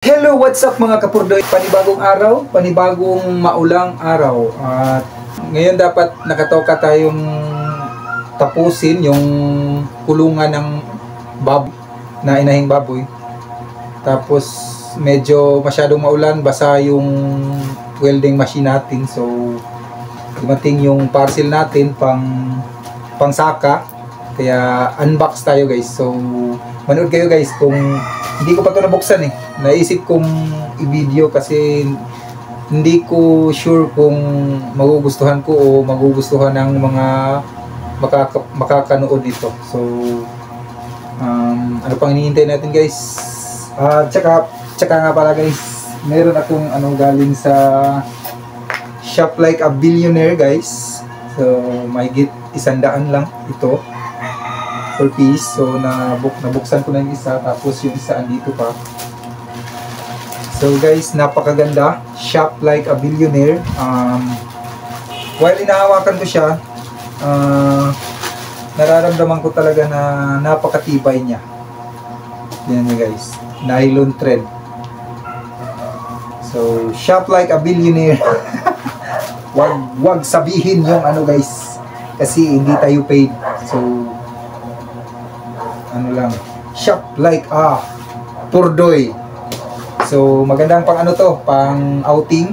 Hello, what's up mga kapurdoy? Panibagong araw, panibagong maulang araw. At ngayon dapat nakatoka tayong tapusin yung kulungan ng baboy na inahing baboy. Tapos medyo masyadong maulan, basa yung welding machine natin. So dumating yung parcel natin pang saka. Kaya unbox tayo guys. So manood kayo guys. Kung hindi ko pa ito nabuksan eh. Naisip kong i-video kasi hindi ko sure kung magugustuhan ko o magugustuhan ng mga makakanood nito. So ano pang hinihintay natin guys? Tsaka nga pala guys, meron akong galing sa Shop Like a Billionaire guys. So may git 100 lang ito per piece. So nabuksan ko na yung isa, tapos yung isa andito pa. So guys, napakaganda. Shop Like a Billionaire. While inahawakan ko siya, nararamdaman ko talaga na napakatibay niya. Yan niya guys, nylon thread. So Shop Like a Billionaire. wag sabihin yung guys, kasi hindi tayo paid. So lang, Shop Like a Purdoy. So magandang pang outing.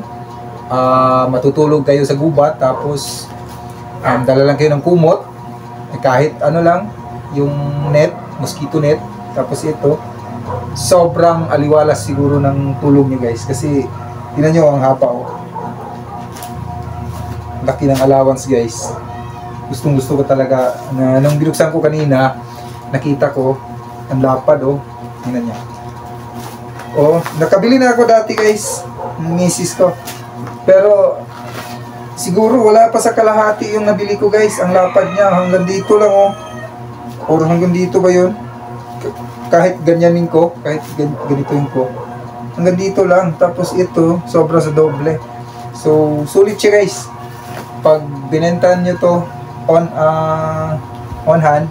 Matutulog kayo sa gubat, tapos dala lang kayo ng kumot, kahit lang, yung net, mosquito net. Tapos ito, sobrang aliwalas siguro ng tulog niyo guys, kasi tingnan nyo ang hapa laki ng allowance guys. Gustong gusto ko talaga na nung binuksan ko kanina, nakita ko ang lapad tingnan niya. Nakabili na ako dati guys, ng misis ko. Pero siguro wala pa sa kalahati yung nabili ko guys. Ang lapad niya hanggang dito lang or hanggang dito ba yun? Kahit ganyanin ko, kahit ganituin ko, hanggang dito lang. Tapos ito, sobra sa doble. So sulit siya guys. Pag binentahan nyo to on hand,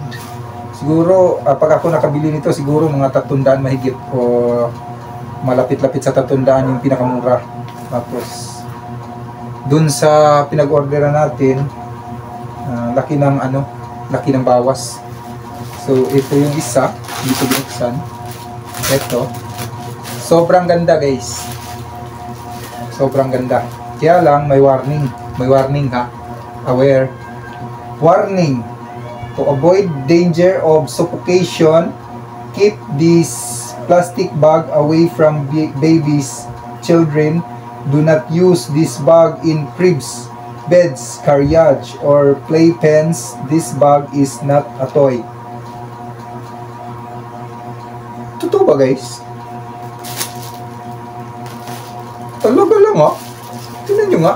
siguro pag ako nakabili nito, siguro mga 300 mahigit o malapit-lapit sa 300 yung pinakamura. Tapos dun sa pinag-orderan natin, laki ng bawas. So ito yung isa, dito binuksan. Ito, sobrang ganda guys, sobrang ganda. Kaya lang may warning ha, aware, warning. To avoid danger of suffocation, keep this plastic bag away from babies, children. Do not use this bag in cribs, beds, carriage, or playpens. This bag is not a toy. Totoo ba guys? Talaga lang tingnan nyo nga.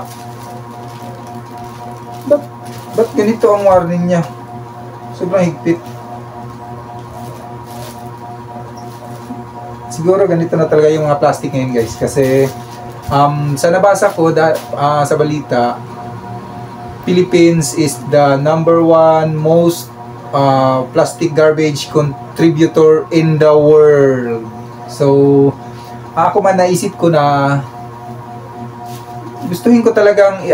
Ba't ganito ang warning niya? Sobrang higpit. Siguro ganito na talaga yung mga plastic ngayon guys, kasi sa nabasa ko sa balita, Philippines is the #1 most plastic garbage contributor in the world. So ako man naisip ko na gustuhin ko talagang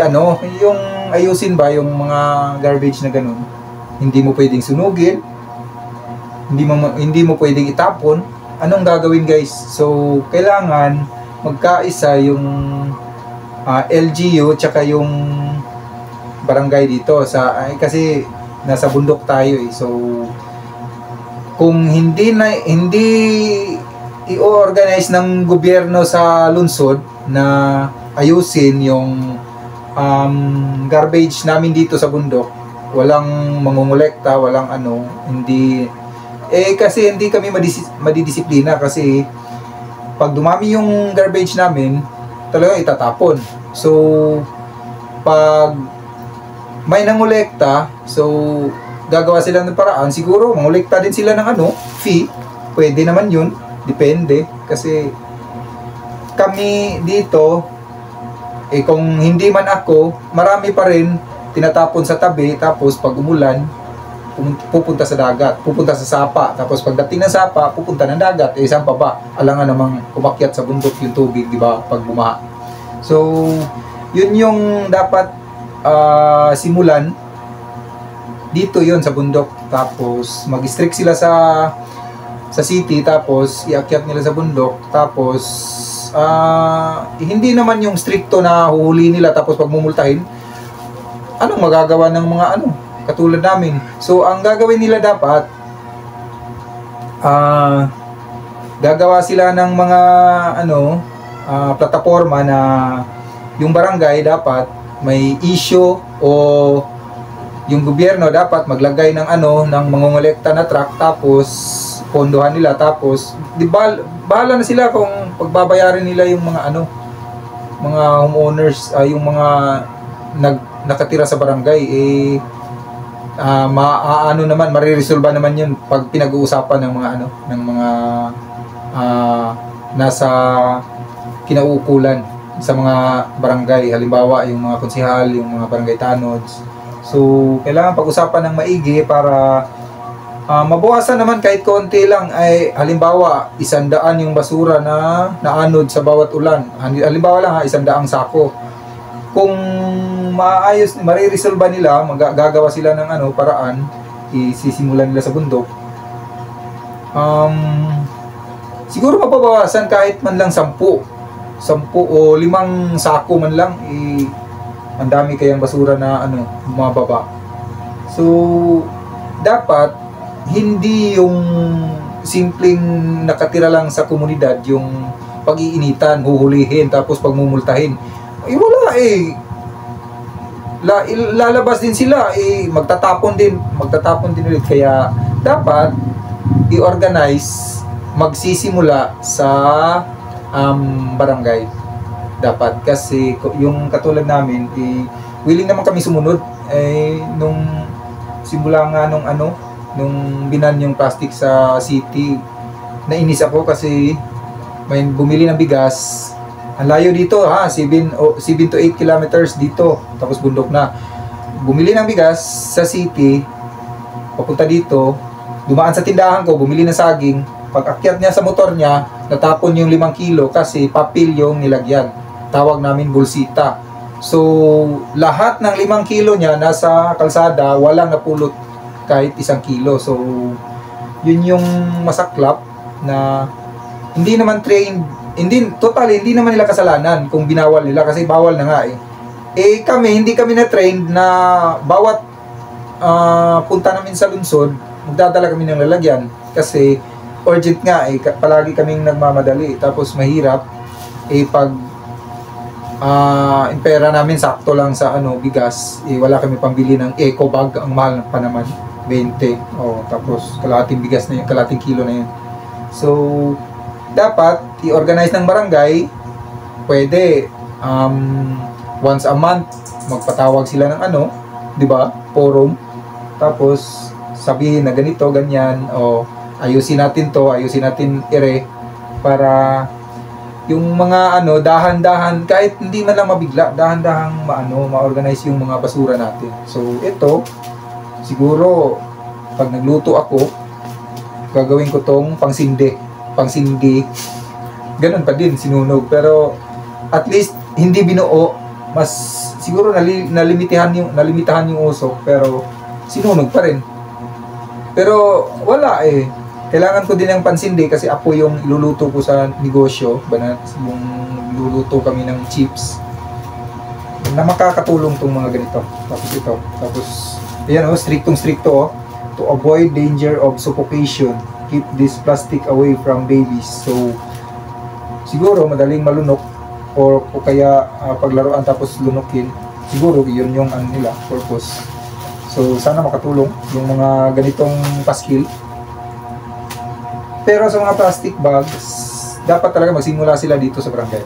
yung ayusin ba yung mga garbage na ganun. Hindi mo pwedeng sunugin, hindi mo pwedeng itapon. Anong gagawin guys? So kailangan magkaisa yung LGU tsaka yung barangay dito kasi nasa bundok tayo So kung hindi i-organize ng gobyerno sa lungsod na ayusin yung garbage namin dito sa bundok, walang mangungulekta, walang hindi kasi hindi kami madidisiplina. Kasi pag dumami yung garbage namin, talagang itatapon. So pag may nangolekta, so gagawa sila ng paraan, siguro mangolekta din sila ng fee. Pwede naman yun, depende. Kasi kami dito, kung hindi man ako, marami pa rin tinatapon sa tabi. Tapos pag umulan, pupunta sa dagat, pupunta sa sapa. Tapos pagdating ng sapa, pupunta ng dagat. Eh, saan pa ba? Alangan namang umakyat sa bundok yung tubig, di ba? Pag bumaha. So, yun yung dapat simulan. Dito yun sa bundok. Tapos, mag-strict sila sa city. Tapos, iakyat nila sa bundok. Tapos, hindi naman yung stricto na huhuli nila tapos pagmumultahin. Anong magagawa ng mga katulad namin? So, ang gagawin nila dapat, gagawa sila ng mga plataforma na yung barangay dapat may issue o yung gobyerno dapat maglagay ng ng mangongolekta na truck, tapos pondohan nila, tapos bahala na sila kung pagbabayarin nila yung mga mga homeowners, yung mga nakatira sa barangay, mariresolba naman yun pag pinag-uusapan ng mga nasa kinauukulan sa mga barangay, halimbawa yung mga konsehal, yung mga barangay tanods. So kailangan pag-usapan ng maigi para mabawasan naman kahit konti lang. Ay halimbawa 100 yung basura na naanod sa bawat ulan, halimbawa lang 100 sako. Kung mariresolba nila, gagawa sila ng paraan, isisimulan nila sa bundok, siguro mababawasan kahit man lang 10 o 5 sako man lang, ang dami kayang basura na bumababa. So dapat hindi yung simpleng nakatira lang sa komunidad yung pag-iinitan, huhulihin, tapos pagmumultahin. Wala lalabas din sila, magtatapon din ulit. Kaya dapat i-organize, magsisimula sa barangay dapat, kasi yung katulad namin, willing naman kami sumunod. Nung simula nga nung binan yung plastic sa city, nainis ako kasi may bumili ng bigas. Ang layo dito 7 to 8 kilometers dito, tapos bundok na. Bumili ng bigas sa city, papunta dito, dumaan sa tindahan ko, bumili ng saging. Pag akyat niya sa motor niya, natapon yung 5 kilo kasi papel yung nilagyan. Tawag namin bulsita. So lahat ng 5 kilo niya nasa kalsada, walang napulot kahit 1 kilo. So yun yung masaklap, na hindi naman trained, hindi naman nila kasalanan kung binawal nila, kasi bawal na nga kami, hindi kami na-trained na bawat punta namin sa lungsod, magdadala kami ng lalagyan, kasi urgent nga palagi kaming nagmamadali, tapos mahirap pag yung pera namin sakto lang sa bigas, wala kami pambili ng eco bag, ang mahal pa naman, 20, tapos kalahating bigas na yun, kalahating kilo na yun. So dapat i-organize ng barangay, pwede once a month magpatawag sila ng di ba, forum, tapos sabihin na ganito, ganyan, ayusin natin to, ayusin natin para yung mga dahan-dahan, kahit hindi man lang mabigla, dahan-dahang ma-organize yung mga basura natin. So ito siguro pag nagluto ako, gagawin ko tong pangsindi, ganun pa din, sinunog, pero at least hindi binuo, mas siguro nalimitahan yung usok, pero sinunog pa rin. Pero wala kailangan ko din ng pansindi kasi ako yung iluluto ko sa negosyo, yung luluto kami ng chips na makakatulong tong mga ganito. Tapos ito, ayan striktong-strikto to avoid danger of suffocation, keep this plastic away from babies. So siguro madaling malunok, o kaya paglaruan tapos lunukin, siguro yun yung nila purpose. So sana makatulong yung mga ganitong paskil. Pero sa mga plastic bags, dapat talaga magsimula sila dito sa barangay.